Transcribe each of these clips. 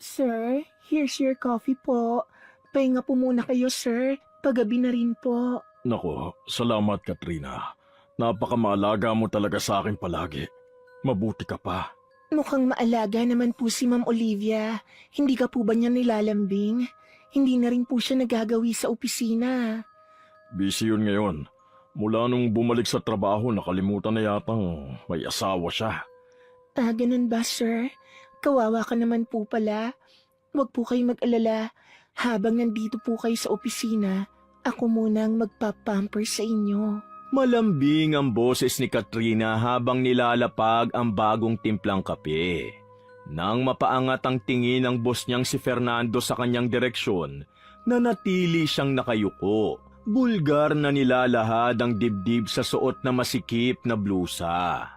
Sir, here's your coffee po. Pahinga po muna kayo, sir. Paggabi na rin po. Nako, salamat Katrina. Napakamaalaga mo talaga sa akin palagi. Mabuti ka pa. Mukhang maalaga naman po si Ma'am Olivia. Hindi ka po ba niya nilalambing? Hindi na rin po siya nagagawi sa opisina. Busy yun ngayon. Mula nung bumalik sa trabaho, nakalimutan na yatang may asawa siya. Ganun ba, sir? Kawawa ka naman po pala. Huwag po kayo mag-alala. Habang nandito po kayo sa opisina, ako munang magpapamper sa inyo. Malambing ang boses ni Katrina habang nilalapag ang bagong timplang kape. Nang mapaangat ang tingin ng boss niyang si Fernando sa kanyang direksyon, nanatili siyang nakayuko. Bulgar na nilalahad ang dibdib sa suot na masikip na blusa.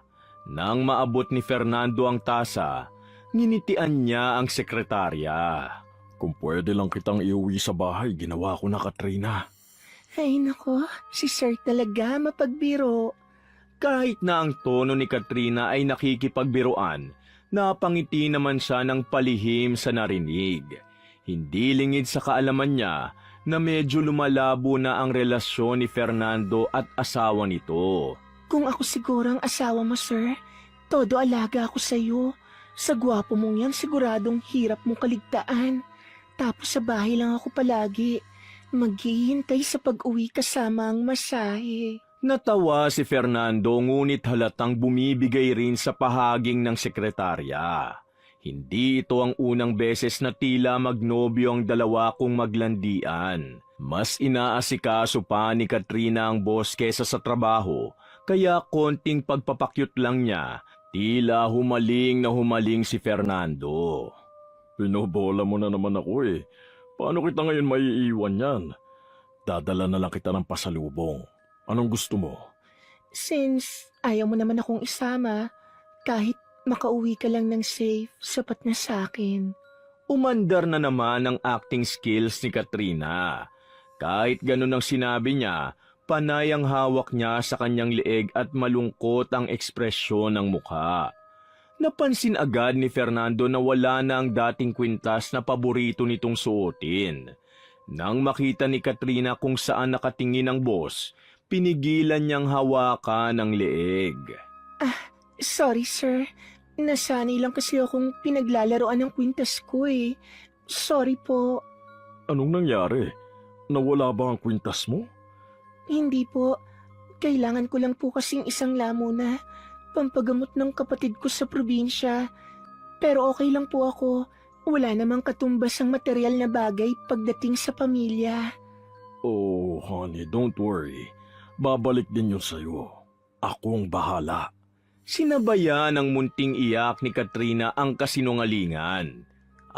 Nang maabot ni Fernando ang tasa, nginitian niya ang sekretarya. Kung pwede lang kitang iuwi sa bahay, ginawa ko na Katrina. Ay nako, si sir talaga mapagbiro. Kahit na ang tono ni Katrina ay nakikipagbiruan, napangiti naman siya ng palihim sa narinig. Hindi lingid sa kaalaman niya na medyo lumalabo na ang relasyon ni Fernando at asawa nito. Kung ako siguro ang asawa mo, sir, todo alaga ako sa'yo. Sa gwapo mong yan, siguradong hirap mong kaligtaan. Tapos sa bahay lang ako palagi. Maghihintay sa pag-uwi kasama ang masahe. Natawa si Fernando ngunit halatang bumibigay rin sa pahaging ng sekretarya. Hindi ito ang unang beses na tila magnobyo ang dalawa kung maglandian. Mas inaasikaso pa ni Katrina ang boss kesa sa trabaho, kaya konting pagpapakyut lang niya, tila humaling si Fernando. Pinobola mo na naman ako eh. Paano kita ngayon maiiwan yan? Dadala na lang kita ng pasalubong. Anong gusto mo? Since ayaw mo naman akong isama, kahit makauwi ka lang ng safe, sapat na sa akin. Umandar na naman ang acting skills ni Katrina. Kahit ganun ang sinabi niya, panay ang hawak niya sa kanyang leeg at malungkot ang ekspresyon ng mukha. Napansin agad ni Fernando na wala na ang dating kwintas na paborito nitong suotin. Nang makita ni Katrina kung saan nakatingin ang boss, pinigilan niyang hawakan ang leeg. Sorry, sir. Nasanay lang kasi akong pinaglalaroan ng kwintas ko eh. Sorry po. Anong nangyari? Nawala ba ang kwintas mo? Hindi po. Kailangan ko lang po kasing isang lamuna. Pampagamot ng kapatid ko sa probinsya. Pero okay lang po ako. Wala namang katumbas ang material na bagay pagdating sa pamilya. Oh, honey, don't worry. Babalik din yun sa'yo. Akong bahala. Sinabayan ng munting iyak ni Katrina ang kasinungalingan.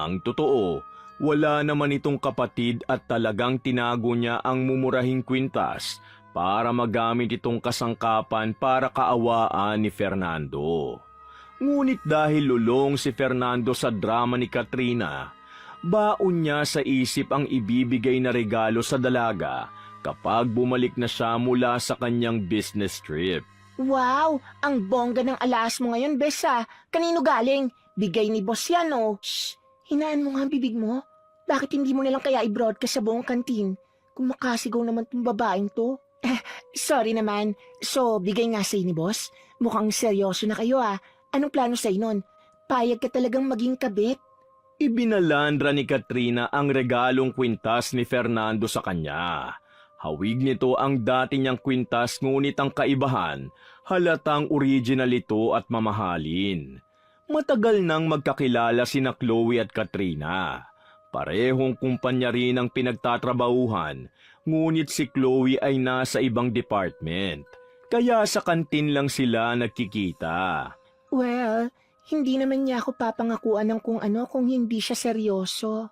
Ang totoo, wala naman itong kapatid at talagang tinago niya ang mumurahing kwintas para magamit itong kasangkapan para kaawaan ni Fernando. Ngunit dahil lulong si Fernando sa drama ni Katrina, baon niya sa isip ang ibibigay na regalo sa dalaga kapag bumalik na siya mula sa kanyang business trip. Wow! Ang bongga ng alas mo ngayon, Besa. Kanino galing? Bigay ni boss yan, oh. Shh! Hinaan mo nga ang bibig mo. Bakit hindi mo nalang kaya i-broadcast sa buong kantin? Kung makasigaw naman tong babaeng to. Sorry naman. So, bigay nga sa'yo ni boss? Mukhang seryoso na kayo ah. Anong plano sa'yo nun? Payag ka talagang maging kabit? Ibinalandra ni Katrina ang regalong kwintas ni Fernando sa kanya. Hawig nito ang dati niyang kwintas ngunit ang kaibahan, halatang original ito at mamahalin. Matagal nang magkakilala sina Chloe at Katrina. Parehong kumpanya rin ang pinagtatrabahuhan, ngunit si Chloe ay nasa ibang department. Kaya sa kantin lang sila nagkikita. Well, hindi naman niya ako papangakuan ng kung ano kung hindi siya seryoso.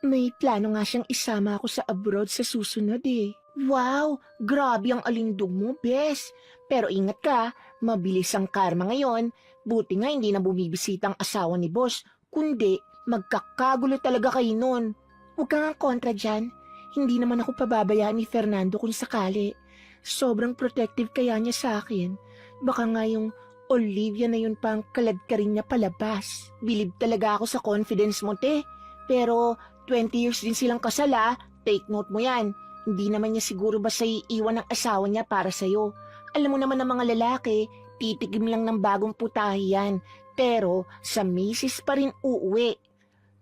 May plano nga siyang isama ako sa abroad sa susunod eh. Wow! Grabe ang alindog mo, Bes. Pero ingat ka, mabilis ang karma ngayon. Buti nga hindi na bumibisita ang asawa ni boss, kundi magkakagulo talaga kayo nun. Huwag kang kontra dyan. Hindi naman ako pababayaan ni Fernando kung sakali. Sobrang protective kaya niya sa akin. Baka nga yung Olivia na yun pang kaladkarin niya palabas. Bilib talaga ako sa confidence mo, te. Pero 20 years din silang kasal ah. Take note mo yan. Hindi naman niya siguro basta iiwan ng asawa niya para sa'yo. Alam mo naman ng mga lalaki, titigim lang ng bagong putahe yan. Pero sa misis pa rin uuwi.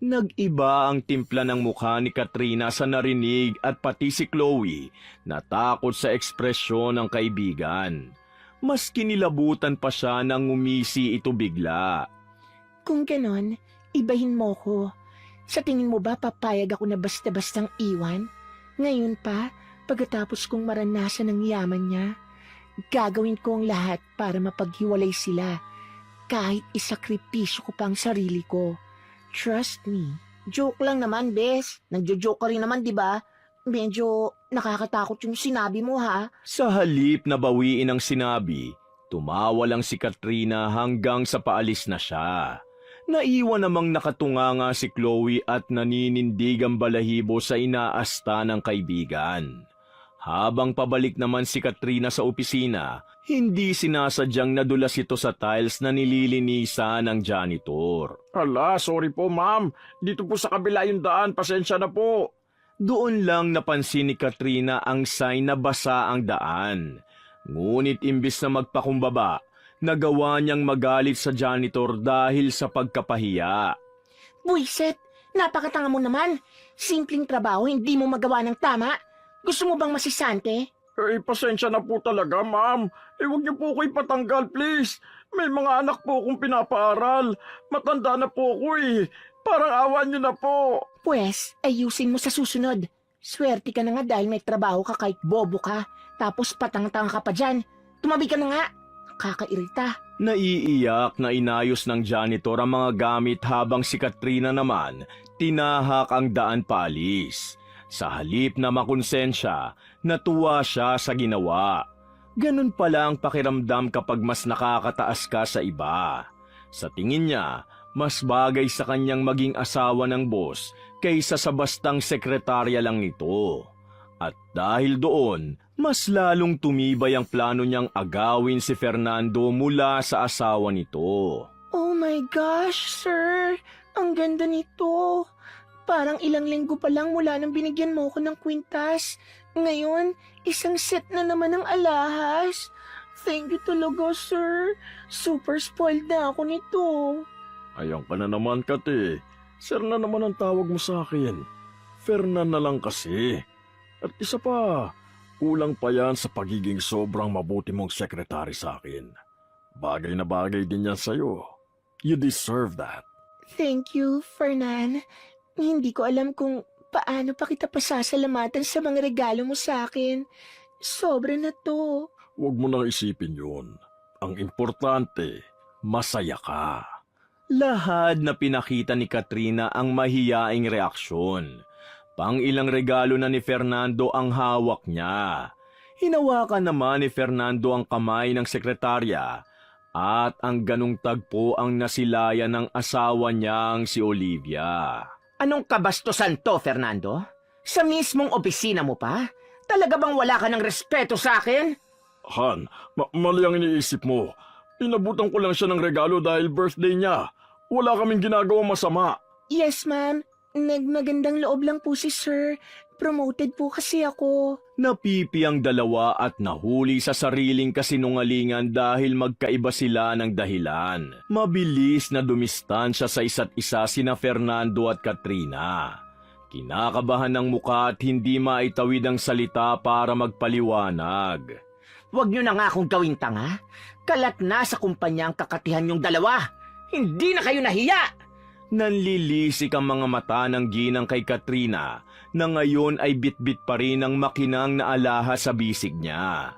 Nag-iba ang timpla ng mukha ni Katrina sa narinig at pati si Chloe natakot sa ekspresyon ng kaibigan. Mas kinilabutan pa siya nang ngumisi ito bigla. Kung ganon, ibahin mo ko. Sa tingin mo ba papayag ako na basta-bastang iwan? Ngayon pa, pagkatapos kong maranasan ang yaman niya, gagawin ko ang lahat para mapaghiwalay sila. Kahit isakripisyo ko pang sarili ko. Trust me. Joke lang naman, bes. Nagjo-joke ka rin naman, di ba? Medyo nakakatakot yung sinabi mo, ha? Sa halip na bawiin ang sinabi, tumawa lang si Katrina hanggang sa paalis na siya. Naiwan namang nakatunganga si Chloe at naninindig ang balahibo sa inaasta ng kaibigan. Habang pabalik naman si Katrina sa opisina, hindi sinasadyang nadulas ito sa tiles na nililinisan ng janitor. Hala, sorry po ma'am. Dito po sa kabila yung daan, pasensya na po. Doon lang napansin ni Katrina ang sign na basa ang daan. Ngunit imbis na magpakumbaba, nagawa niyang magalit sa janitor dahil sa pagkapahiya. Buiset, napakatanga mo naman. Simpleng trabaho, hindi mo magawa ng tama. Gusto mo bang masisante? Eh, pasensya na po talaga ma'am. Huwag niyo po ko ipatanggal please. May mga anak po akong pinapaaral. Matanda na po ako eh. Parang awan niyo na po. Pwes, ayusin mo sa susunod. Swerte ka na nga dahil may trabaho ka kahit bobo ka. Tapos patang-tanga ka pa dyan. Tumabi ka na nga. Kakairita. Naiiyak na inayos ng janitor ang mga gamit habang si Katrina naman tinahak ang daan paalis. Sa halip na makonsensya, natuwa siya sa ginawa. Ganun pala ang pakiramdam kapag mas nakakataas ka sa iba. Sa tingin niya, mas bagay sa kanyang maging asawa ng boss kaysa sa bastang sekretarya lang nito. At dahil doon, mas lalong tumibay ang plano niyang agawin si Fernando mula sa asawa nito. Oh my gosh, sir. Ang ganda nito. Parang ilang linggo pa lang mula nang binigyan mo ko ng kwintas. Ngayon, isang set na naman ng alahas. Thank you talaga, sir. Super spoiled na ako nito. Ayan ka na naman, Kate. Sir na naman ang tawag mo sa akin. Fernan na lang kasi. At isa pa, kulang pa yan sa pagiging sobrang mabuti mong sekretary sa akin. Bagay na bagay din yan sa'yo. You deserve that. Thank you, Fernan. Hindi ko alam kung paano pa kita pasasalamatan sa mga regalo mo sa akin. Sobra na to. Huwag mo nang isipin yun. Ang importante, masaya ka. Lahad na pinakita ni Katrina ang mahiyaing reaksyon. Pang-ilang regalo na ni Fernando ang hawak niya. Hinawakan naman ni Fernando ang kamay ng sekretarya at ang ganong tagpo ang nasilayan ng asawa niyang si Olivia. Anong kabastusan to, Fernando? Sa mismong opisina mo pa? Talaga bang wala ka ng respeto sa akin? Han, mali ang iniisip mo. Inabutan ko lang siya ng regalo dahil birthday niya. Wala kaming ginagawang masama. Yes, ma'am. Nagmagandang loob lang po si sir. Promoted po kasi ako. Napipi ang dalawa at nahuli sa sariling kasinungalingan dahil magkaiba sila ng dahilan. Mabilis na dumistansya sa isa't isa sina Fernando at Katrina. Kinakabahan ng muka at hindi maitawid ang salita para magpaliwanag. Huwag niyo na nga akong gawing tanga. Kalat na sa kumpanya ang kakatihan yung dalawa. Hindi na kayo nahiya! Nanlilisik ang mga mata ng ginang kay Katrina na ngayon ay bitbit pa rin ang makinang na alahas sa bisig niya.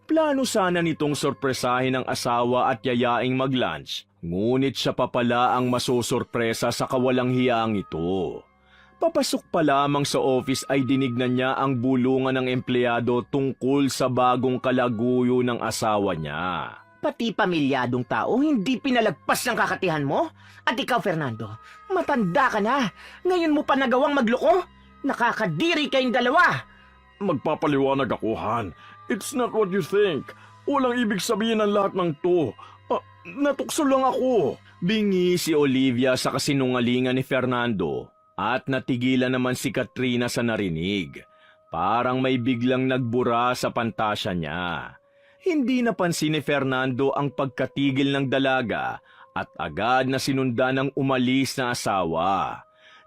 Plano sana nitong sorpresahin ang asawa at yayaing mag-lunch, ngunit siya pa pala ang masusurpresa sa kawalang hiyang ito. Papasok pa lamang sa office ay dinignan niya ang bulungan ng empleyado tungkol sa bagong kalaguyo ng asawa niya. Pati pamilyadong tao hindi pinalagpas ng kakatihan mo? At ikaw, Fernando, matanda ka na. Ngayon mo pa nagawang magloko? Nakakadiri kayong dalawa. Magpapaliwanag ako, Han. It's not what you think. Walang ibig sabihin ng lahat ng to. Natukso lang ako. Bingi si Olivia sa kasinungalingan ni Fernando. At natigilan naman si Katrina sa narinig. Parang may biglang nagbura sa pantasya niya. Hindi napansin ni Fernando ang pagkatigil ng dalaga at agad na sinundan ng umalis na asawa.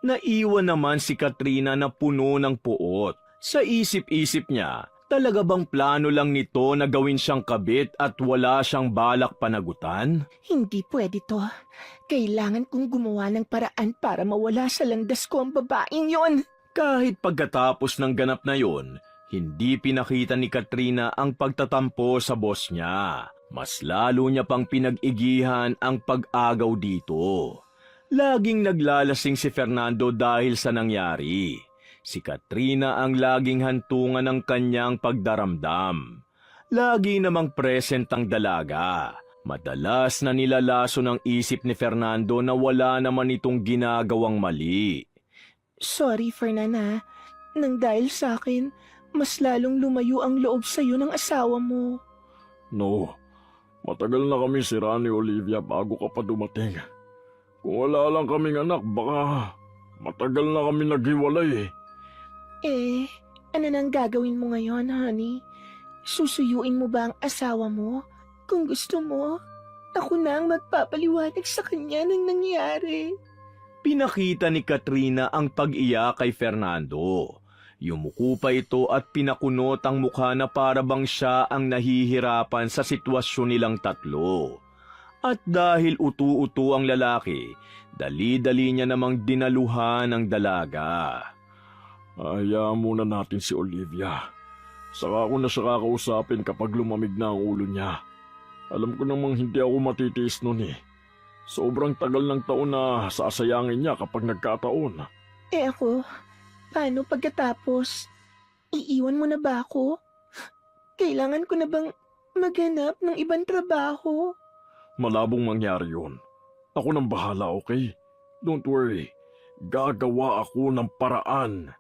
Naiwan naman si Katrina na puno ng puot. Sa isip-isip niya, talaga bang plano lang nito na gawin siyang kabit at wala siyang balak panagutan? Hindi pwede to. Kailangan kong gumawa ng paraan para mawala sa landas ko ang babaeng yon. Kahit pagkatapos ng ganap na yon, hindi pinakita ni Katrina ang pagtatampo sa boss niya. Mas lalo niya pang pinag-igihan ang pag-agaw dito. Laging naglalasing si Fernando dahil sa nangyari. Si Katrina ang laging hantungan ng kanyang pagdaramdam. Lagi namang present ang dalaga. Madalas na nilalaso ng isip ni Fernando na wala naman itong ginagawang mali. Sorry, Fernanda. Nang dahil sa akin, mas lalong lumayo ang loob sa'yo ng asawa mo. No, matagal na kami sira ni Olivia bago ka pa dumating. Kung wala lang kaming anak, baka matagal na kami naghiwalay eh. Eh, ano nang gagawin mo ngayon, honey? Susuyuin mo ba ang asawa mo? Kung gusto mo, ako na ang magpapaliwanag sa kanya ng nangyari. Pinakita ni Katrina ang pag-iyak kay Fernando. Yumuko pa ito at pinakunot ang mukha na para bang siya ang nahihirapan sa sitwasyon nilang tatlo. At dahil utu-utu ang lalaki, dali-dali niya namang dinaluhan ang dalaga. Hayaan muna natin si Olivia. Saka ako na siya kakausapin kapag lumamig na ang ulo niya. Alam ko namang hindi ako matitiis nun eh. Sobrang tagal ng taon na sasayangin niya kapag nagkataon. Eh ako, paano pagkatapos? Iiwan mo na ba ako? Kailangan ko na bang maghanap ng ibang trabaho? Malabong mangyari yun. Ako nang bahala, okay? Don't worry. Gagawa ako ng paraan.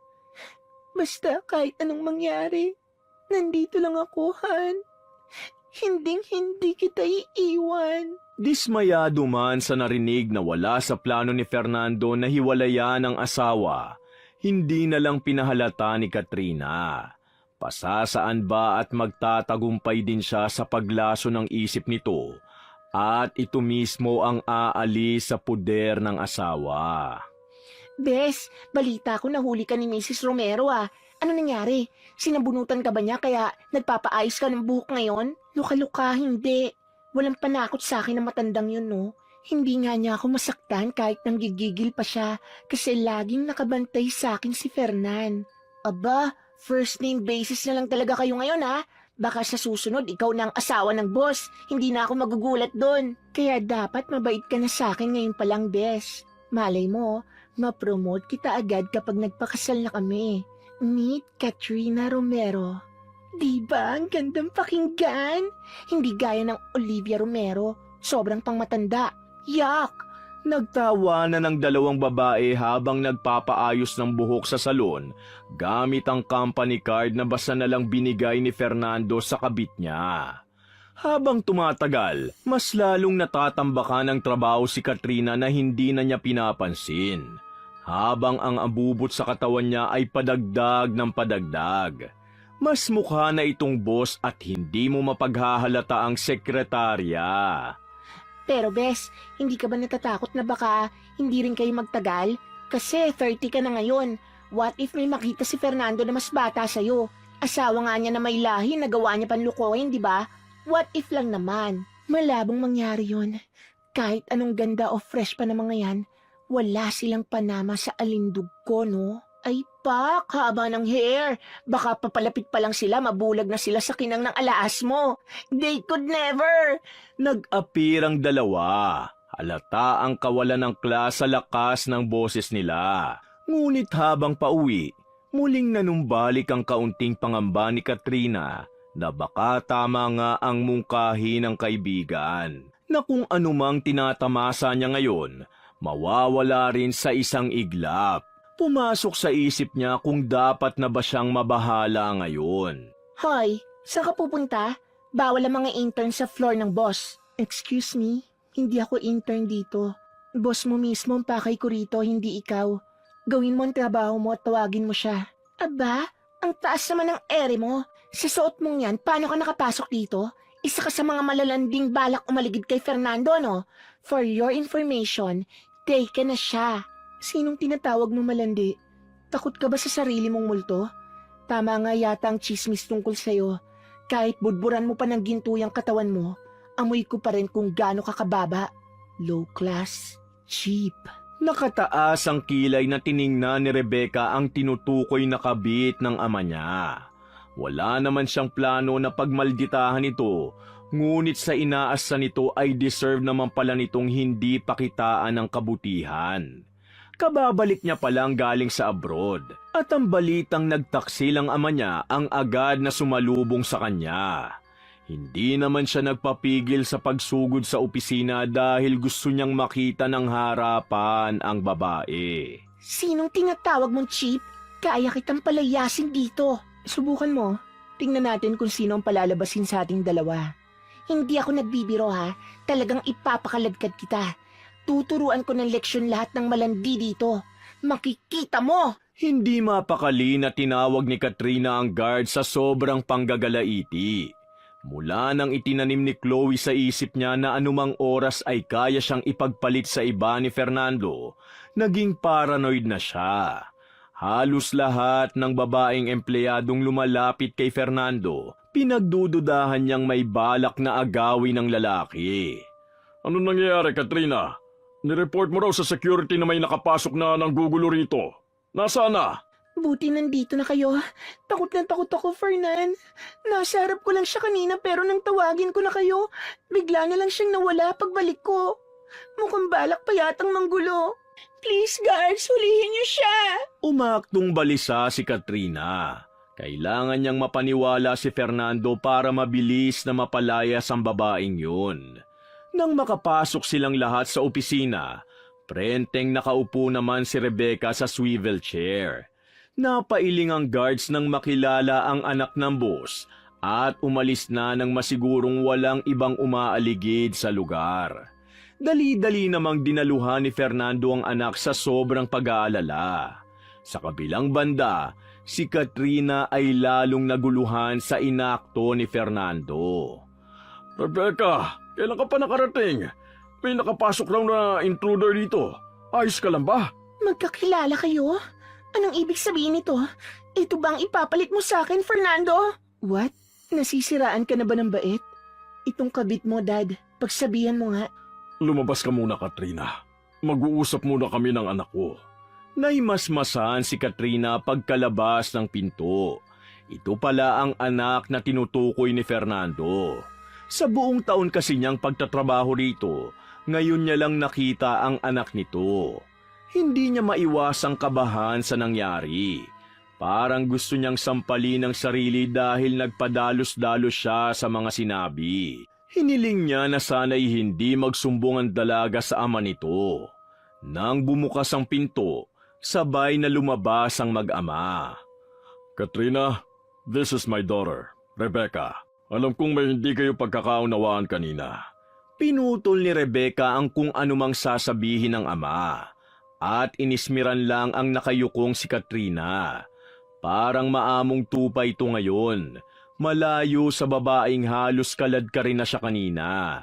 Basta kahit anong mangyari, nandito lang ako, Han. Hinding-hindi kita iiwan. Dismayado man sa narinig na wala sa plano ni Fernando na hiwalayan ang asawa, hindi na lang pinahalata ni Katrina. Pasasaan ba at magtatagumpay din siya sa paglaso ng isip nito at ito mismo ang aalis sa puder ng asawa. Bes, balita ko nahuli ka ni Mrs. Romero ah. Ano nangyari? Sinabunutan ka ba niya kaya nagpapaayos ka ng buhok ngayon? Luka-luka, hindi. Walang panakot sa akin na matandang yun, no? Hindi nga niya ako masaktan kahit nanggigigil pa siya kasi laging nakabantay sa akin si Fernan. Aba, first name basis na lang talaga kayo ngayon, ha? Baka sa susunod, ikaw na ang asawa ng boss. Hindi na ako magugulat doon. Kaya dapat mabait ka na sa akin ngayon pa lang, Bes. Malay mo, ma-promote kita agad kapag nagpakasal na kami. Meet Katrina Romero. Diba ang gandang pakinggan? Hindi gaya ng Olivia Romero. Sobrang pangmatanda. Yak! Nagtawa na ng dalawang babae habang nagpapaayos ng buhok sa salon gamit ang company card na basta na lang binigay ni Fernando sa kabit niya. Habang tumatagal, mas lalong natatambakan ng trabaho si Katrina na hindi na niya pinapansin. Habang ang abubot sa katawan niya ay padagdag ng padagdag. Mas mukha na itong boss at hindi mo mapaghahalata ang sekretarya. Pero Bes, hindi ka ba natatakot na baka hindi rin kayo magtagal? Kasi 30 ka na ngayon. What if may makita si Fernando na mas bata sa'yo? Asawa nga niya na may lahi, nagawa niya panlukoyin, di ba? What if lang naman? Malabong mangyari yun. Kahit anong ganda o fresh pa na mga yan, wala silang panama sa alindog ko, no? Ay pak, haba ng hair. Baka papalapit pa lang sila, mabulag na sila sa kinang ng alaas mo. They could never. Nag-appear ang dalawa. Halata ang kawalan ng klas sa lakas ng boses nila. Ngunit habang pauwi, muling nanumbalik ang kaunting pangamba ni Katrina na baka tama nga ang mungkahi ng kaibigan. Na kung anumang tinatamasa niya ngayon, mawawala rin sa isang iglap. Pumasok sa isip niya kung dapat na ba siyang mabahala ngayon. Hoy, saan ka pupunta? Bawal ang mga intern sa floor ng boss. Excuse me, hindi ako intern dito. Boss mo mismo ang pakay ko rito, hindi ikaw. Gawin mo ang trabaho mo at tawagin mo siya. Aba, ang taas naman ng ere mo. Sa suot mong yan, paano ka nakapasok dito? Isa ka sa mga malalanding balak umaligid kay Fernando, no? For your information, taken na siya. Sinong tinatawag mo malandi? Takot ka ba sa sarili mong multo? Tama nga yata ang chismis tungkol sa'yo. Kahit budburan mo pa ng ginto yung katawan mo, amoy ko pa rin kung gaano ka kababa. Low class, cheap. Nakataas ang kilay na tiningnan ni Rebecca ang tinutukoy na kabit ng ama niya. Wala naman siyang plano na pagmalditahan ito, ngunit sa inaasa nito ay deserve naman pala nitong hindi pakitaan ng kabutihan. Kababalik niya palang galing sa abroad at ang balitang nagtaksil ang ama niya ang agad na sumalubong sa kanya. Hindi naman siya nagpapigil sa pagsugod sa opisina dahil gusto niyang makita ng harapan ang babae. Sinong tinatawag mong cheap? Kaya kitang palayasin dito. Subukan mo. Tingnan natin kung sino ang palalabasin sa ating dalawa. Hindi ako nagbibiro ha. Talagang ipapakaladkad kita. Tuturuan ko ng leksyon lahat ng malandi dito. Makikita mo! Hindi mapakali na tinawag ni Katrina ang guard sa sobrang panggagalaiti. Mula nang itinanim ni Chloe sa isip niya na anumang oras ay kaya siyang ipagpalit sa iba ni Fernando, naging paranoid na siya. Halos lahat ng babaeng empleyadong lumalapit kay Fernando, pinagdududahan niyang may balak na agawin ng lalaki. Ano nangyayari, Katrina? Nireport mo raw sa security na may nakapasok na nanggugulo rito. Nasaan na? Buti nandito na kayo. Takot na takot ako, Fernan. Nasa harap ko lang siya kanina pero nang tawagin ko na kayo, bigla na lang siyang nawala pagbalik ko. Mukhang balak pa yatang manggulo. Please, guards, hulihin niyo siya. Umaktong balisa si Katrina. Kailangan niyang mapaniwala si Fernando para mabilis na mapalayas ang babaeng yun. Nang makapasok silang lahat sa opisina, prenteng nakaupo naman si Rebecca sa swivel chair. Napailing ang guards nang makilala ang anak ng boss at umalis na nang masigurong walang ibang umaaligid sa lugar. Dali-dali namang dinaluhan ni Fernando ang anak sa sobrang pag-aalala. Sa kabilang banda, si Katrina ay lalong naguluhan sa inakto ni Fernando. Rebecca, kailan ka pa nakarating? May nakapasok raw na intruder dito. Ayos ka lang ba? Magkakilala kayo? Anong ibig sabihin nito? Ito bang ipapalit mo sa akin, Fernando? What? Nasisiraan ka na ba ng bait? Itong kabit mo, Dad. Pagsabihan mo nga. Lumabas ka muna, Katrina. Mag-uusap muna kami ng anak ko. Naimasmasan si Katrina pagkalabas ng pinto. Ito pala ang anak na tinutukoy ni Fernando. Sa buong taon kasi niyang pagtatrabaho rito, ngayon niya lang nakita ang anak nito. Hindi niya maiwasang kabahan sa nangyari. Parang gusto niyang sampalin ang sarili dahil nagpadalos-dalos siya sa mga sinabi. Hiniling niya na sana'y hindi magsumbong ang dalaga sa ama nito. Nang bumukas ang pinto, sabay na lumabas ang mag-ama. Katrina, this is my daughter, Rebecca. Alam kong may hindi kayo pagkakaunawaan kanina. Pinutol ni Rebecca ang kung anumang sasabihin ng ama. At inismiran lang ang nakayukong si Katrina. Parang maamong tupa ito ngayon, malayo sa babaeng halos kalad ka rin na siya kanina.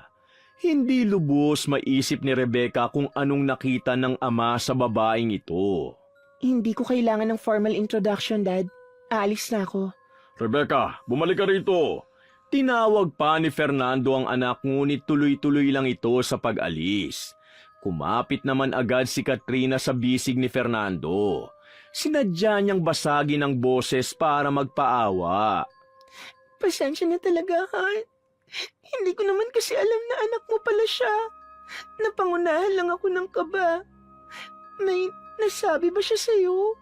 Hindi lubos maisip ni Rebecca kung anong nakita ng ama sa babaeng ito. Hindi ko kailangan ng formal introduction, Dad. Aalis na ako. Rebecca, bumalik ka rito. Tinawag pa ni Fernando ang anak ngunit tuloy-tuloy lang ito sa pag-alis. Kumapit naman agad si Katrina sa bisig ni Fernando. Sinadya niyang basagin ang boses para magpaawa. Pasensya na talaga, Han. Hindi ko naman kasi alam na anak mo pala siya. Napangunahan lang ako ng kaba. May nasabi ba siya sa'yo?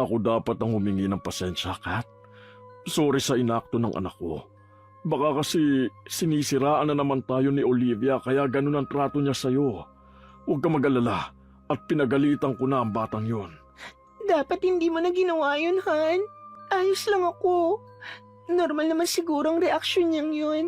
Ako dapat ang humingi ng pasensya, Kat. Sorry sa inakto ng anak ko. Baka kasi sinisiraan na naman tayo ni Olivia kaya ganun ang trato niya sa'yo. Huwag ka mag-alala at pinagalitan ko na ang batang yon. Dapat hindi mo na ginawa yun, Han. Ayos lang ako. Normal naman siguro ang reaksyon niyang yun.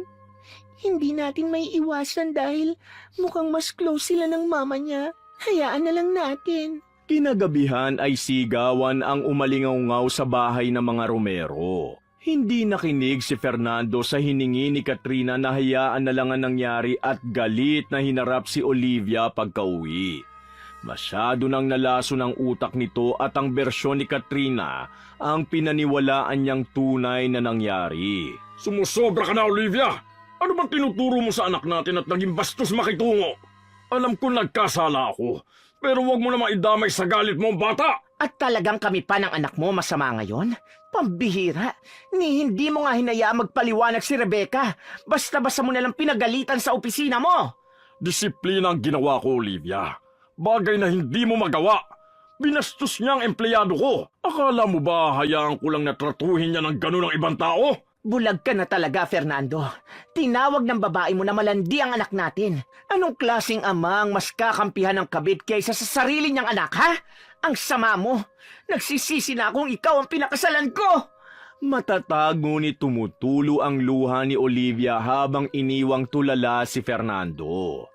Hindi natin may iwasan dahil mukhang mas close sila ng mama niya. Hayaan na lang natin. Kinagabihan ay sigawan ang umalingaw sa bahay ng mga Romero. Hindi nakinig si Fernando sa hiningi ni Katrina na hayaan na lang ang nangyari at galit na hinarap si Olivia pagka-uwi. Masyado nang nalaso ng utak nito at ang bersyon ni Katrina ang pinaniwalaan niyang tunay na nangyari. Sumusobra ka na, Olivia! Ano bang tinuturo mo sa anak natin at naging bastos makitungo? Alam ko nagkasala ako, pero huwag mo na maidamay sa galit mo, bata! At talagang kami pa ng anak mo masama ngayon? Pambihira. Hindi mo nga hinayaan magpaliwanag si Rebecca. Basta-basta mo nalang pinagalitan sa opisina mo. Disiplina ang ginawa ko, Olivia. Bagay na hindi mo magawa. Binastos niya ang empleyado ko. Akala mo ba hayaan ko lang na tratuhin niya ng ganun ang ibang tao? Bulag ka na talaga, Fernando. Tinawag ng babae mo na malandi ang anak natin. Anong klaseng ama ang mas kakampihan ng kabit kaysa sa sarili niyang anak, ha? Ang sama mo. Nagsisisi na akong ikaw ang pinakasalan ko. Matatag ngunit tumutulo ang luha ni Olivia habang iniwang tulala si Fernando.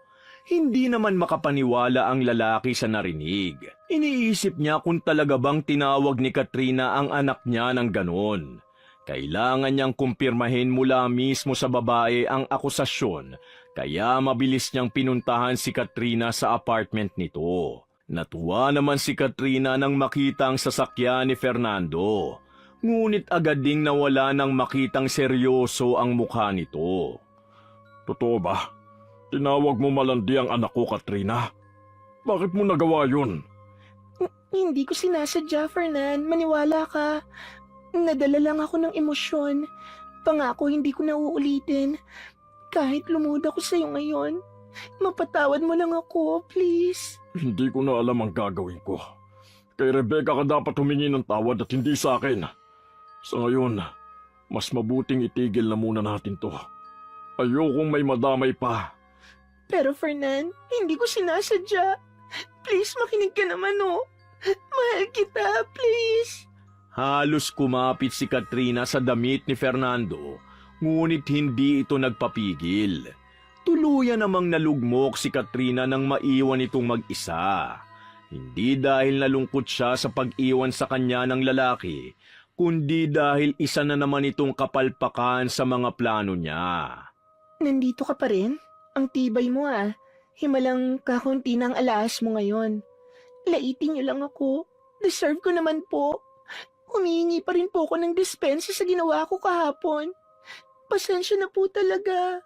Hindi naman makapaniwala ang lalaki sa narinig. Iniisip niya kung talaga bang tinawag ni Katrina ang anak niya ng ganon. Kailangan niyang kumpirmahin mula mismo sa babae ang akusasyon, kaya mabilis niyang pinuntahan si Katrina sa apartment nito. Natuwa naman si Katrina nang makita ang sasakyan ni Fernando, ngunit agad ding nawala nang makitang seryoso ang mukha nito. Totoo ba? Tinawag mo malandi ang anak ko, Katrina? Bakit mo nagawa yun? Hindi ko sinasadya, Fernan. Maniwala ka. Nadala lang ako ng emosyon. Pangako hindi ko na uulitin. Kahit lumuda ko sa'yo ngayon, mapatawad mo lang ako, please. Hindi ko na alam ang gagawin ko. Kay Rebecca ka dapat humingi ng tawad at hindi sa akin. Sa ngayon, mas mabuting itigil na muna natin to. Ayokong may madamay pa. Pero Fernan, hindi ko sinasadya. Please, makinig ka naman, oh. Mahal kita, please. Halos kumapit si Katrina sa damit ni Fernando, ngunit hindi ito nagpapigil. Tuluyan namang nalugmok si Katrina nang maiwan itong mag-isa. Hindi dahil nalungkot siya sa pag-iwan sa kanya ng lalaki, kundi dahil isa na naman itong kapalpakan sa mga plano niya. Nandito ka pa rin? Ang tibay mo, ah. Himalang kakunti ng alas mo ngayon. Laitin niyo lang ako. Deserve ko naman po. Humihingi pa rin po ako ng dispensa sa ginawa ko kahapon. Pasensya na po talaga.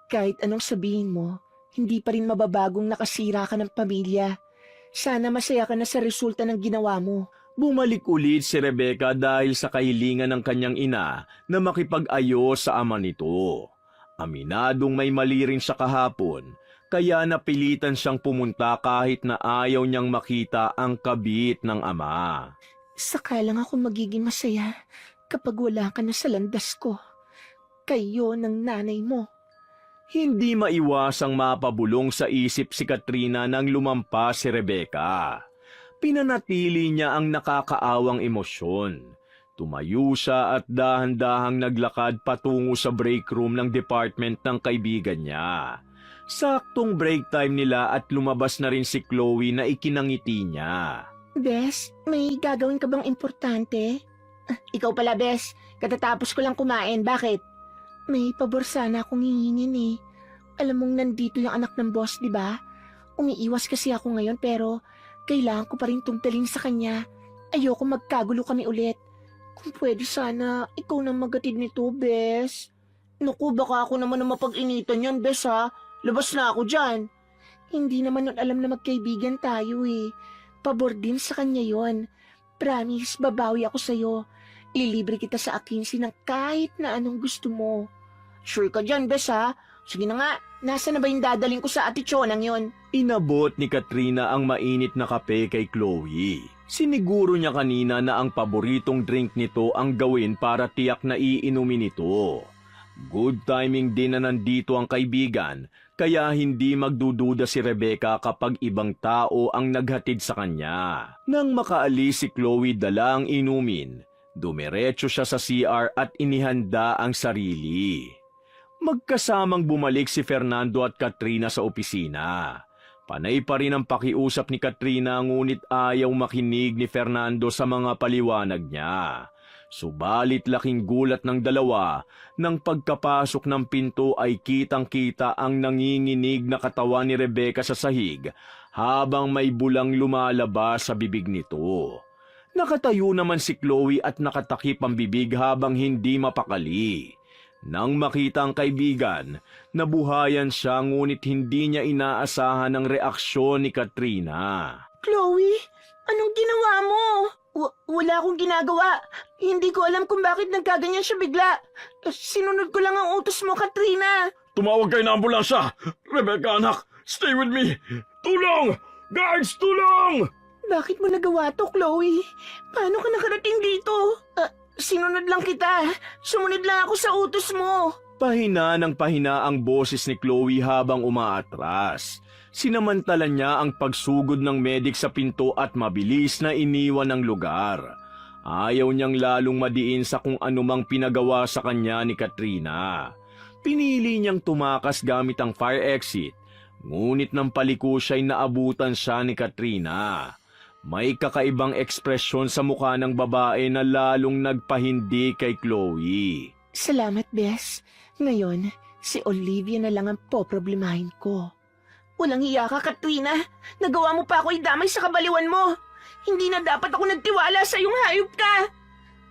Kahit anong sabihin mo, hindi pa rin mababagong nakasira ka ng pamilya. Sana masaya ka na sa resulta ng ginawa mo. Bumalik ulit si Rebecca dahil sa kahilingan ng kanyang ina na makipag-ayos sa ama nito. Aminadong may mali rin siya kahapon, kaya napilitan siyang pumunta kahit na ayaw niyang makita ang kabit ng ama. Saka lang ako magiging masaya kapag wala ka na sa landas ko. Kayo ng nanay mo. Hindi maiwasang mapabulong sa isip si Katrina nang lumampas si Rebecca. Pinanatili niya ang nakakaawang emosyon. Tumayo siya at dahan-dahang naglakad patungo sa break room ng department ng kaibigan niya. Saktong break time nila at lumabas na rin si Chloe na ikinangiti niya. Bes, may gagawin ka bang importante? Ikaw pala, Bes. Katatapos ko lang kumain. Bakit? May pabor sana akong hihingin eh. Alam mong nandito yung anak ng boss, di ba? Umiiwas kasi ako ngayon pero kailangan ko pa rin tungtalin sa kanya. Ayoko magkagulo kami ulit. Kung pwede sana, ikaw na magatid nito, Bes. Naku, baka ako naman na mapag-initan yan, Bes ha. Labas na ako dyan. Hindi naman nun alam na magkaibigan tayo eh. Pabor din sa kanya yon. Promise, babawi ako sa'yo. Ililibre kita sa akinsi ng kahit na anong gusto mo. Sure ka dyan, Bes ha? Sige na nga, nasa na ba yung dadaling ko sa ati Chonang yon? Inabot ni Katrina ang mainit na kape kay Chloe. Siniguro niya kanina na ang paboritong drink nito ang gawin para tiyak na iinumin ito. Good timing din na nandito ang kaibigan, kaya hindi magdududa si Rebecca kapag ibang tao ang naghatid sa kanya. Nang makaalis si Chloe dala ang inumin, dumiretso siya sa CR at inihanda ang sarili. Magkasamang bumalik si Fernando at Katrina sa opisina. Panay pa rin ang pakiusap ni Katrina ngunit ayaw makinig ni Fernando sa mga paliwanag niya. Subalit laking gulat ng dalawa nang pagkapasok ng pinto ay kitang-kita ang nanginginig na katawan ni Rebecca sa sahig habang may bulang lumalabas sa bibig nito. Nakatayo naman si Chloe at nakatakip ang bibig habang hindi mapakali. Nang makita ang kaibigan, nabuhayan siya ngunit hindi niya inaasahan ang reaksyon ni Katrina. Chloe, anong ginawa mo? Wala akong ginagawa. Hindi ko alam kung bakit nagkaganyan siya bigla. Sinunod ko lang ang utos mo, Katrina. Tumawag kayo ng ambulansya! Rebecca, anak! Stay with me! Tulong! Guards, tulong! Bakit mo nagawa to, Chloe? Paano ka nakarating dito? Sinunod lang kita. Sumunod lang ako sa utos mo. Pahina ng pahina ang boses ni Chloe habang umaatras. Sinamantala niya ang pagsugod ng medik sa pinto at mabilis na iniwan ang lugar. Ayaw niyang lalong madiin sa kung anumang pinagawa sa kanya ni Katrina. Pinili niyang tumakas gamit ang fire exit, ngunit nang paliko siya'y naabutan siya ni Katrina. May kakaibang ekspresyon sa mukha ng babae na lalong nagpahindi kay Chloe. Salamat, Bes. Ngayon, si Olivia na lang ang poproblemahin ko. Walang hiya ka, Katrina. Nagawa mo pa ako idamay sa kabaliwan mo. Hindi na dapat ako nagtiwala sa iyong hayop ka.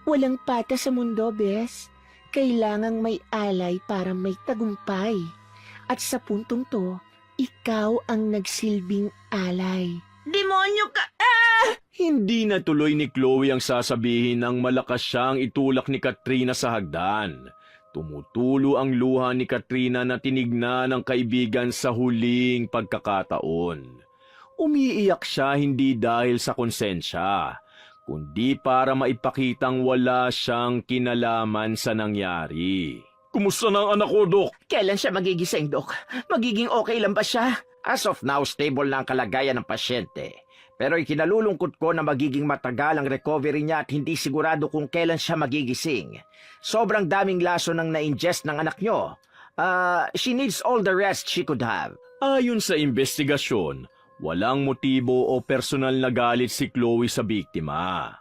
Walang pata sa mundo, Bes. Kailangang may alay para may tagumpay. At sa puntong to, ikaw ang nagsilbing alay. Demonyo ka! Hindi natuloy ni Chloe ang sasabihin nang malakas siyang itulak ni Katrina sa hagdan. Tumutulo ang luha ni Katrina na tinignan ng kaibigan sa huling pagkakataon. Umiiyak siya hindi dahil sa konsensya, kundi para maipakitang wala siyang kinalaman sa nangyari. Kumusta na ang anak ko, Dok? Kailan siya magigising, Dok? Magiging okay lang ba siya? As of now, stable na ang kalagayan ng pasyente. Pero ikinalulungkot ko na magiging matagal ang recovery niya at hindi sigurado kung kailan siya magigising. Sobrang daming laso nang na-ingest ng anak niyo. She needs all the rest she could have. Ayon sa investigasyon, walang motibo o personal na galit si Chloe sa biktima.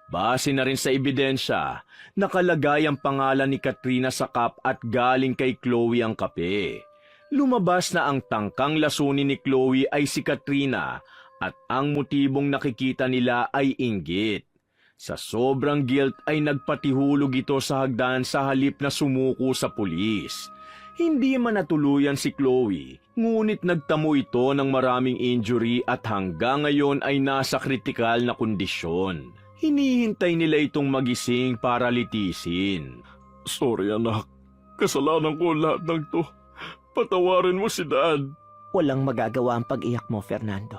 Base na rin sa ebidensya, nakalagay ang pangalan ni Katrina sa cup at galing kay Chloe ang kape. Lumabas na ang tangkang lasunin ni Chloe ay si Katrina at ang motibong nakikita nila ay inggit. Sa sobrang guilt ay nagpatihulog ito sa hagdan sa halip na sumuko sa pulis. Hindi man natuluyan si Chloe, ngunit nagtamo ito ng maraming injury at hanggang ngayon ay nasa kritikal na kondisyon. Hinihintay nila itong magising para litisin. Sorry, anak. Kasalanan ko lahat ng to. Patawarin mo si Dad. Walang magagawa ang pag-iyak mo, Fernando.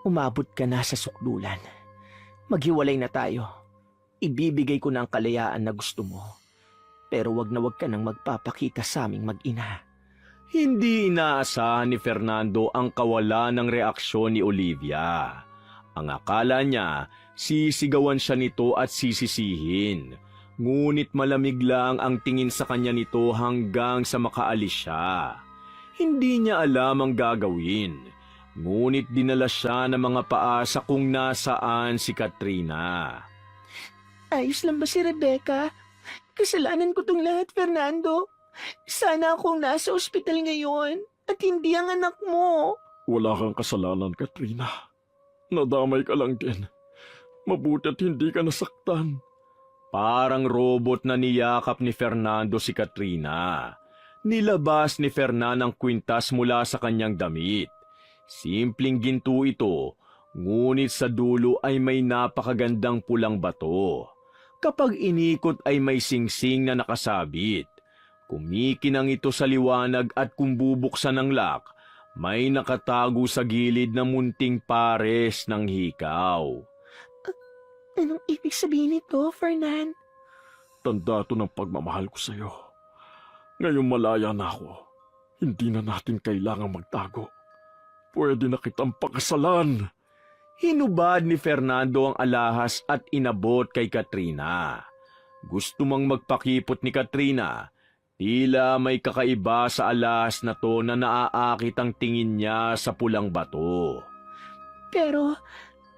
Umabot ka na sa sukdulan. Maghiwalay na tayo. Ibibigay ko na ang kalayaan na gusto mo. Pero wag na wag ka nang magpapakita sa aming mag-ina. Hindi inaasahan ni Fernando ang kawalan ng reaksyon ni Olivia. Ang akala niya, sisigawan siya nito at sisisihin. Ngunit malamig lang ang tingin sa kanya nito hanggang sa makaalis siya. Hindi niya alam ang gagawin. Ngunit dinala siya ng mga paasa kung nasaan si Katrina. Ayos lang ba si Rebecca? Kasalanan ko tong lahat, Fernando. Sana akong nasa ospital ngayon at hindi ang anak mo. Wala kang kasalanan, Katrina. Nadamay ka lang din. Mabuti't hindi ka nasaktan. Parang robot na niyakap ni Fernando si Katrina. Nilabas ni Fernan ang kwintas mula sa kanyang damit. Simpleng ginto ito, ngunit sa dulo ay may napakagandang pulang bato. Kapag inikot ay may singsing na nakasabit. Kumikinang ito sa liwanag at kung bubuksan ang lock, may nakatago sa gilid na munting pares ng hikaw. Anong ibig sabihin nito, Fernan? Tanda to ng pagmamahal ko sa'yo. Ngayong malaya na ako, hindi na natin kailangang magtago. Pwede na kitang pakasalan. Hinubad ni Fernando ang alahas at inabot kay Katrina. Gusto mang magpakipot ni Katrina, Tila may kakaiba sa alas na to na naaakit ang tingin niya sa pulang bato. Pero,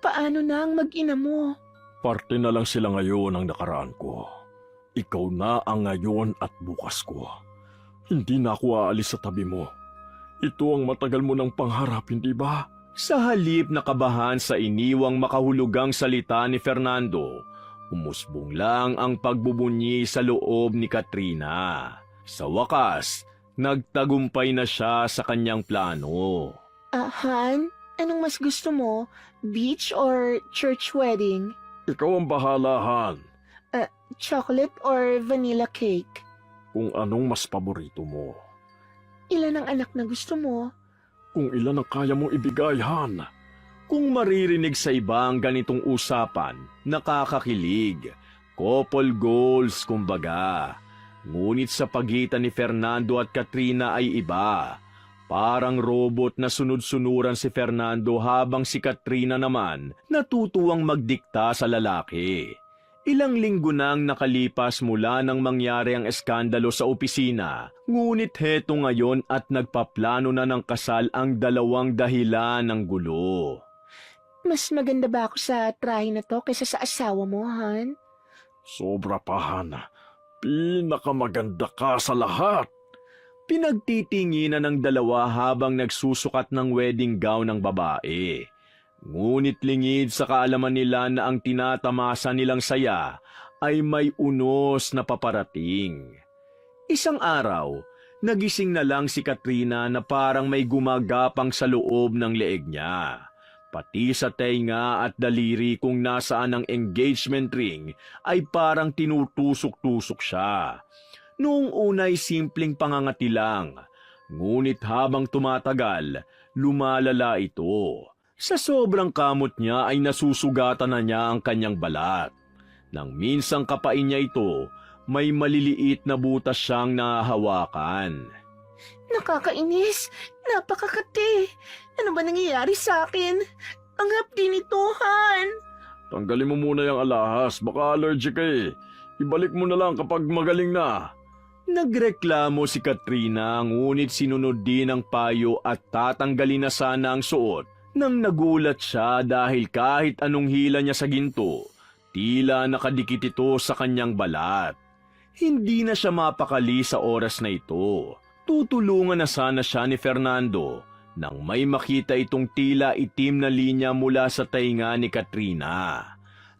paano na ang mag-ina mo? Parte na lang sila ngayon ang nakaraan ko. Ikaw na ang ngayon at bukas ko. Hindi na ako aalis sa tabi mo. Ito ang matagal mo ng pangarap, hindi ba? Sa halip na kabahan sa iniwang makahulugang salita ni Fernando, umusbong lang ang pagbubunyi sa loob ni Katrina. Sa wakas, nagtagumpay na siya sa kanyang plano. Han, anong mas gusto mo? Beach or church wedding? Ikaw ang bahala, Han. Chocolate or vanilla cake? Kung anong mas paborito mo. Ilan ang anak na gusto mo? Kung ilan ang kaya mong ibigay, Han. Kung maririnig sa iba ang ganitong usapan, nakakakilig. Couple goals, kumbaga. Ngunit sa pagitan ni Fernando at Katrina ay iba. Parang robot na sunod-sunuran si Fernando habang si Katrina naman natutuwang magdikta sa lalaki. Ilang linggo nang nakalipas mula nang mangyari ang eskandalo sa opisina, ngunit heto ngayon at nagpaplano na ng kasal ang dalawang dahilan ng gulo. Mas maganda ba ako sa trahe na to kaysa sa asawa mo, Han? Sobra pa, Han. Pinakamaganda ka sa lahat. Pinagtitinginan ng dalawa habang nagsusukat ng wedding gown ng babae. Ngunit lingid sa kaalaman nila na ang tinatamasa nilang saya ay may unos na paparating. Isang araw, nagising na lang si Katrina na parang may gumagapang sa loob ng leeg niya. Pati sa tenga at daliri kung nasaan ang engagement ring ay parang tinutusok-tusok siya. Noong una'y simpleng pangangati lang, ngunit habang tumatagal, lumalala ito. Sa sobrang kamot niya ay nasusugatan na niya ang kanyang balat. Nang minsang kapain niya ito, may maliliit na butas siyang nahahawakan. Nakakainis! Napakakati! Ano ba nangyayari sa akin? Ang hapdi nito, Han! Tanggalin mo muna yung alahas, baka allergic ka eh. Ibalik mo na lang kapag magaling na. Nagreklamo si Katrina ngunit sinunod din ang payo at tatanggalin na sana ang suot nang nagulat siya dahil kahit anong hila niya sa ginto, tila nakadikit ito sa kanyang balat. Hindi na siya mapakali sa oras na ito. Tutulungan na sana siya ni Fernando nang may makita itong tila itim na linya mula sa tainga ni Katrina.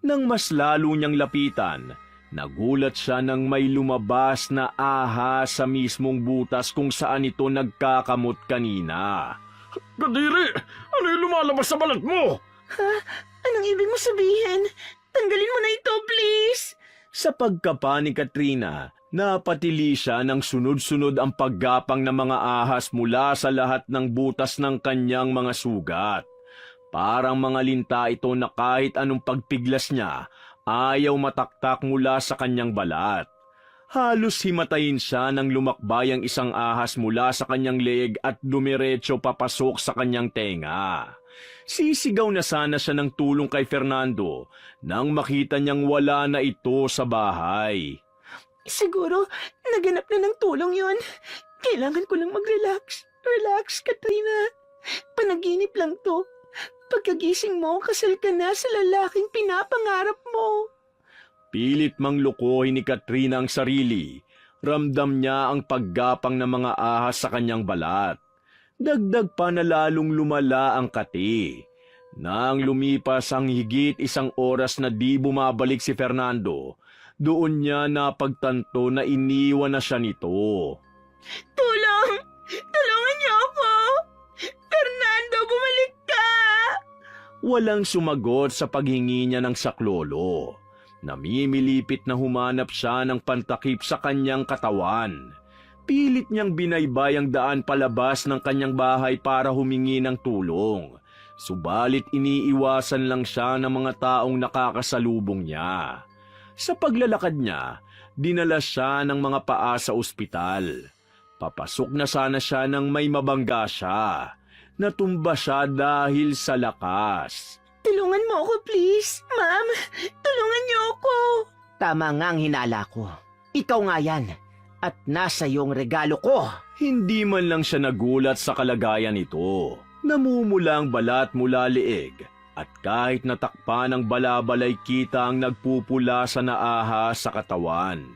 Nang mas lalo niyang lapitan, nagulat siya nang may lumabas na ahas sa mismong butas kung saan ito nagkakamot kanina. Kadiri! Ano yung lumalabas sa balat mo? Anong ibig mo sabihin? Tanggalin mo na ito, please! Sa pagkapa ni Katrina, napatili siya ng sunod-sunod ang paggapang ng mga ahas mula sa lahat ng butas ng kanyang mga sugat. Parang mga linta ito na kahit anong pagpiglas niya, ayaw mataktak mula sa kanyang balat. Halos himatayin siya nang lumakbay ang isang ahas mula sa kanyang leeg at dumiretso papasok sa kanyang tenga. Sisigaw na sana siya ng tulong kay Fernando nang makita niyang wala na ito sa bahay. Siguro, naganap na ng tulong yon. Kailangan ko lang mag-relax. Relax, Katrina. Panaginip lang to. Pagkagising mo, kasal ka na sa lalaking pinapangarap mo. Pilit mang lukohin ni Katrina ang sarili. Ramdam niya ang paggapang ng mga ahas sa kanyang balat. Dagdag pa na lalong lumala ang kati. Nang lumipas ang higit isang oras na di bumabalik si Fernando, doon niya napagtanto na iniwan na siya nito. Tulong! Tulungan niyo ako! Fernando, bumalik ka! Walang sumagot sa paghingi niya ng saklolo. Namimilipit na humanap siya ng pantakip sa kanyang katawan. Pilit niyang binaybay ang daan palabas ng kanyang bahay para humingi ng tulong. Subalit iniiwasan lang siya ng mga taong nakakasalubong niya. Sa paglalakad niya, dinala siya ng mga paa sa ospital. Papasok na sana siya nang may mabangga siya. Natumba siya dahil sa lakas. Tulungan mo ako, please. Ma'am, tulungan niyo ako. Tama nga ang hinala ko. Ikaw nga yan. At nasa iyong regalo ko. Hindi man lang siya nagulat sa kalagayan nito. Namumula ang balat mula liig at kahit natakpan ng balabalay kita ang nagpupula sa naahas sa katawan.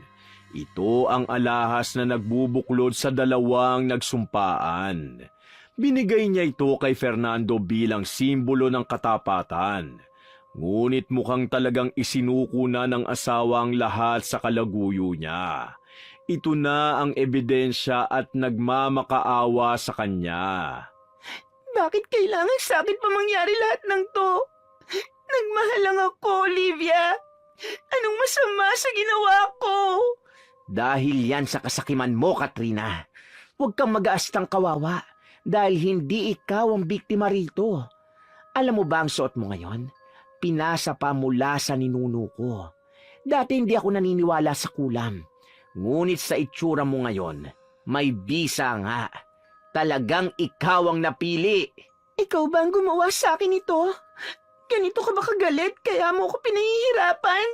Ito ang alahas na nagbubuklod sa dalawang nagsumpaan. Binigay niya ito kay Fernando bilang simbolo ng katapatan. Ngunit mukhang talagang isinuko na ng asawa ang lahat sa kalaguyo niya. Ito na ang ebidensya at nagmamakaawa sa kanya. Bakit kailangan sa akin pa mangyari lahat ng to? Nagmahal lang ako, Olivia. Anong masama sa ginawa ko? Dahil yan sa kasakiman mo, Katrina. Huwag kang mag-aastang kawawa dahil hindi ikaw ang biktima rito. Alam mo ba ang suot mo ngayon? Pinasa pa mula sa ninuno ko. Dati hindi ako naniniwala sa kulam. Ngunit sa itsura mo ngayon, may bisa nga. Talagang ikaw ang napili. Ikaw ba ang gumawa sa akin ito? Ganito ka ba kagalit kaya mo ako pinahihirapan?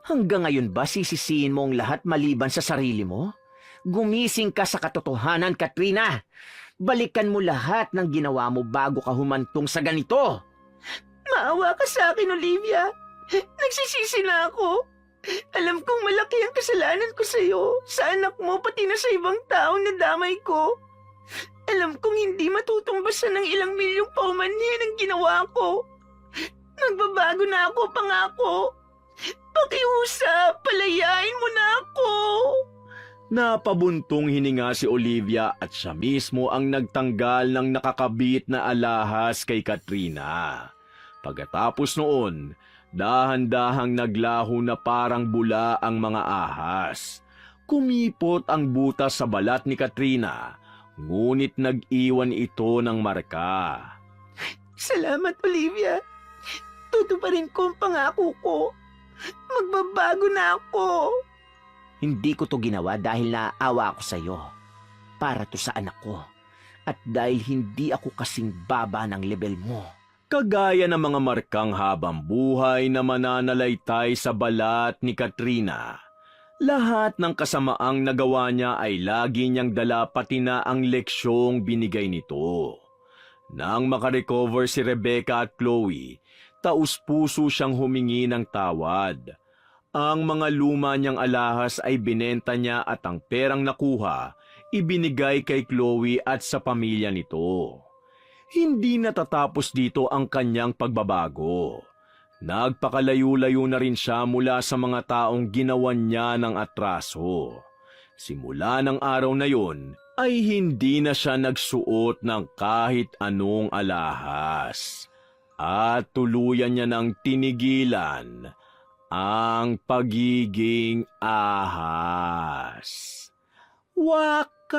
Hanggang ngayon ba sisisihin mo ang lahat maliban sa sarili mo? Gumising ka sa katotohanan, Katrina. Balikan mo lahat ng ginawa mo bago ka humantong sa ganito. Maawa ka sa akin, Olivia. Nagsisisi na ako. Alam kong malaki ang kasalanan ko sa iyo, sa anak mo, pati na sa ibang taong nadamay ko. Alam kong hindi matutumbasan ng ilang milyong paumanhin ang ginawa ko. Magbabago na ako, pangako. Pakiusap, palayain mo na ako. Napabuntong hininga si Olivia at siya mismo ang nagtanggal ng nakakabit na alahas kay Katrina. Pagkatapos noon, dahan-dahang naglaho na parang bula ang mga ahas. Kumipot ang butas sa balat ni Katrina, ngunit nag-iwan ito ng marka. Salamat, Olivia. Tutuparin ko ang pangako ko. Magbabago na ako. Hindi ko to ginawa dahil naaawa ako sa iyo. Para to sa anak ko. At dahil hindi ako kasing baba ng level mo. Kagaya ng mga markang habang buhay na mananalaytay sa balat ni Katrina. Lahat ng kasamaang nagawa niya ay lagi niyang dala pati na ang leksyong binigay nito. Nang makarecover si Rebecca at Chloe, taus-puso siyang humingi ng tawad. Ang mga luma niyang alahas ay binenta niya at ang perang nakuha, ibinigay kay Chloe at sa pamilya nito. Hindi natatapos dito ang kanyang pagbabago. Nagpakalayo-layo na rin siya mula sa mga taong ginawan niya ng atraso. Simula ng araw na yon, ay hindi na siya nagsuot ng kahit anong alahas. At tuluyan niya ng tinigilan ang pagiging ahas. Wakas!